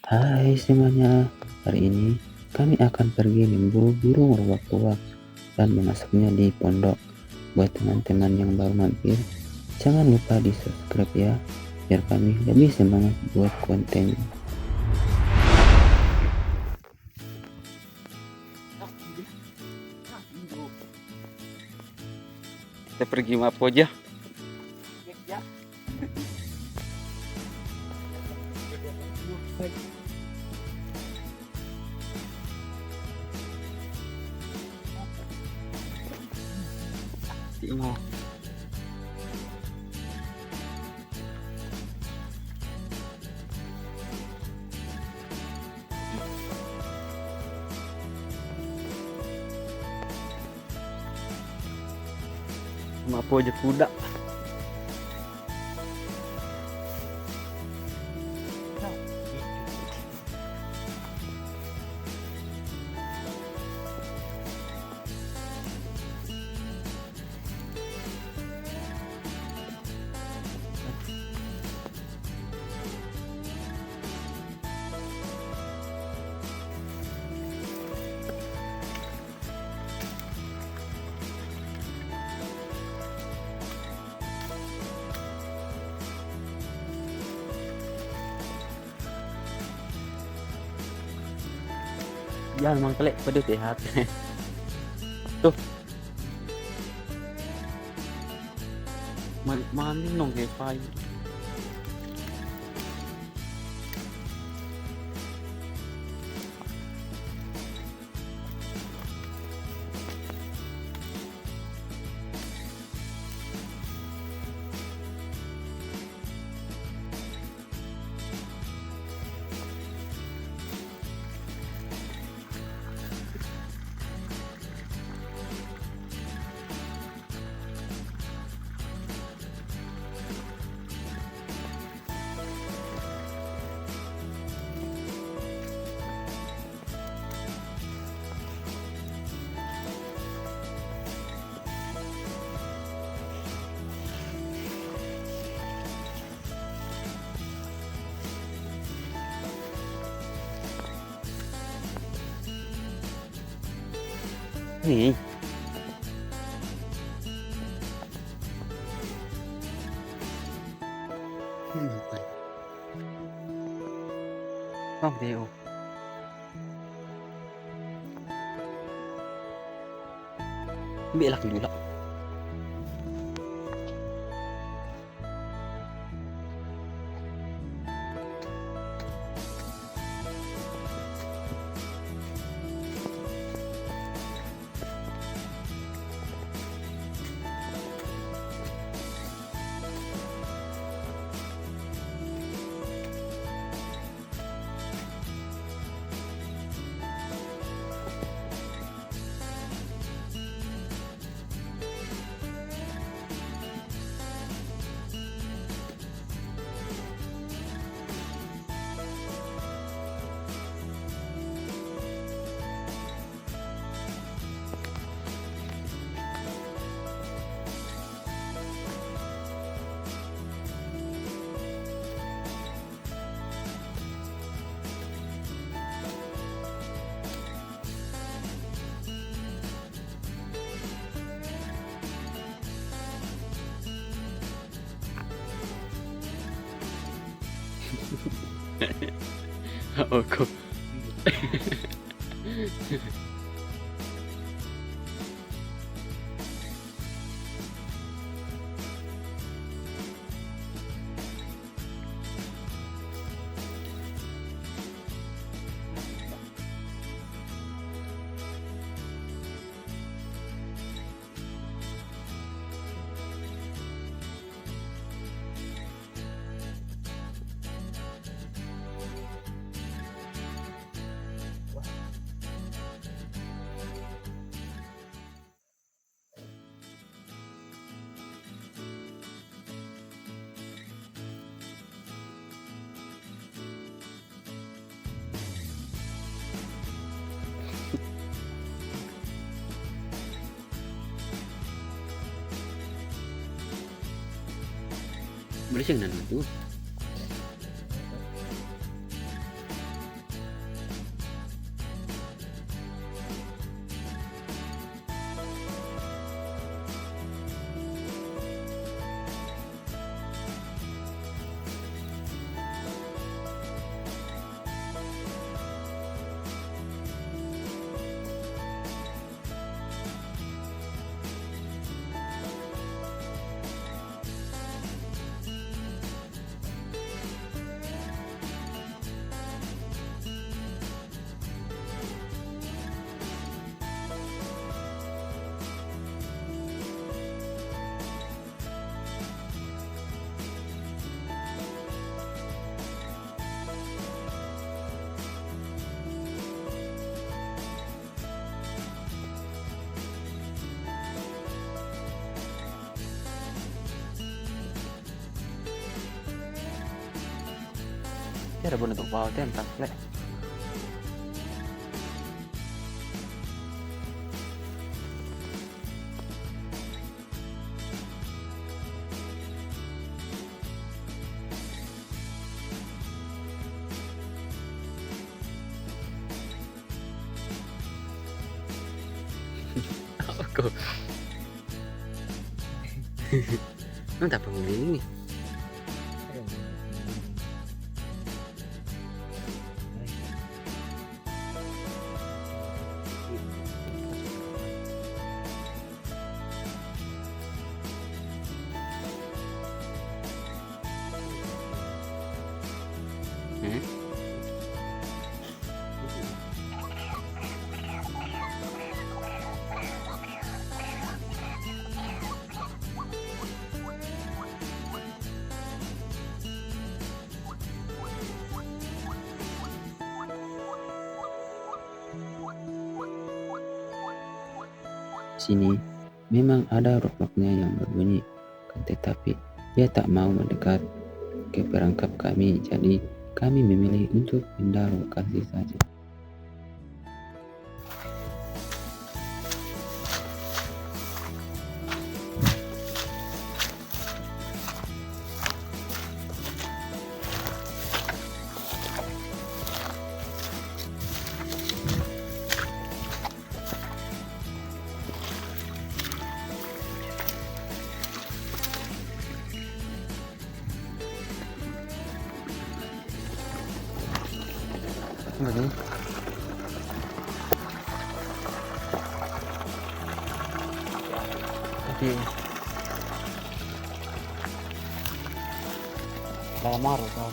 Hai semuanya, hari ini kami akan pergi memburu burung ruak-ruak dan memasaknya di pondok. Buat teman-teman yang baru mampir, jangan lupa di subscribe ya, biar kami lebih semangat buat konten. Kita pergi Mapo aja. Timo. Mapo aja kuda. Jangan mangkelek pedut ya. Tuh. Mandi nong kayak pai. Nih. Không đều. Bị lạc dulu. Aku. Boleh siyang nanood. ada bentuk bawah tempat lek. Aku entah pengeliling nih. Sini memang ada rock-rocknya yang berbunyi, tetapi dia tak mau mendekat ke perangkap kami, jadi kami memilih untuk pindah lokasi saja. Begini. Oke. Dalam marah kau.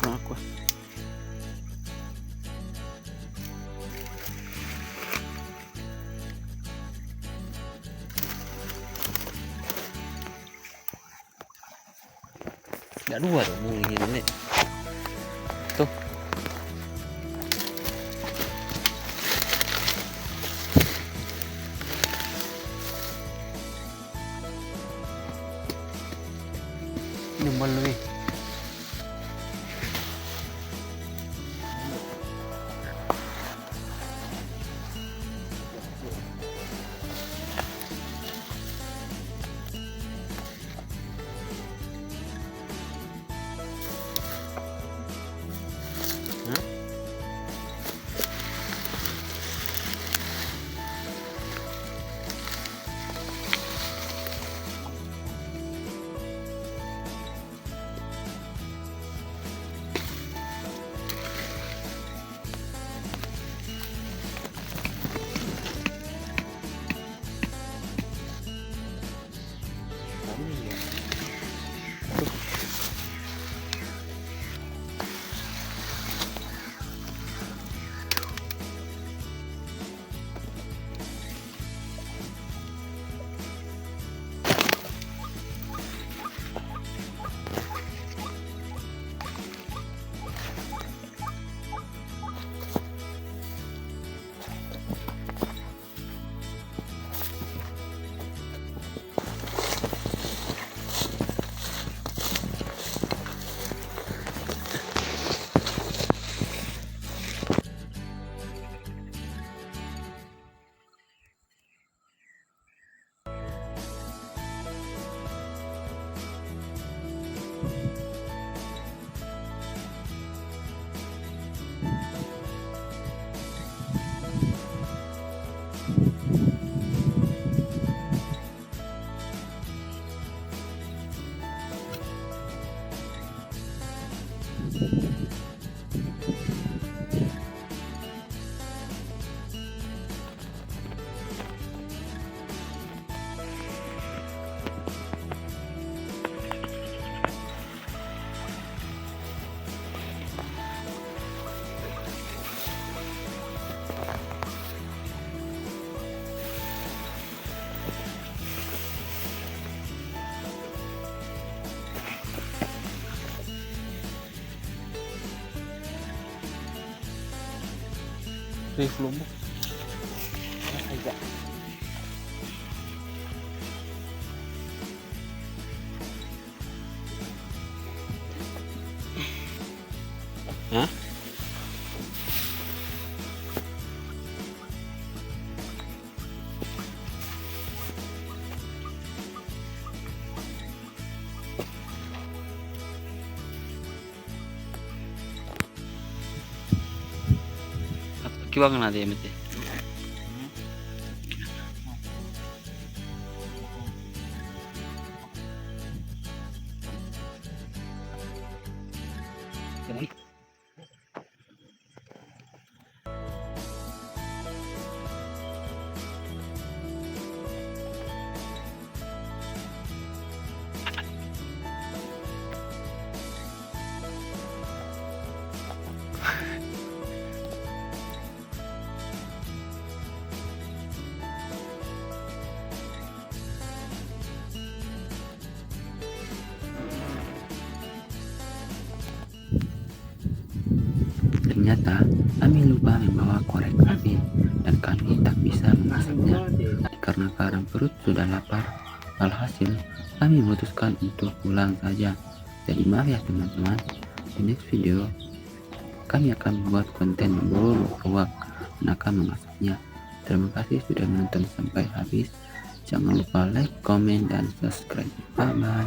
Aku. Nggak dua dong ini. Tuh. Nyembal nih. review aja. Hah? Kiwang na di mati. Ternyata kami lupa membawa korek api dan kami tak bisa memasaknya karena garam perut sudah lapar. Alhasil kami memutuskan untuk pulang saja. Jadi maaf ya teman-teman, di next video kami akan membuat konten memburu keluak dan akan memasaknya. Terima kasih sudah menonton sampai habis. Jangan lupa like, komen, dan subscribe. Bye bye.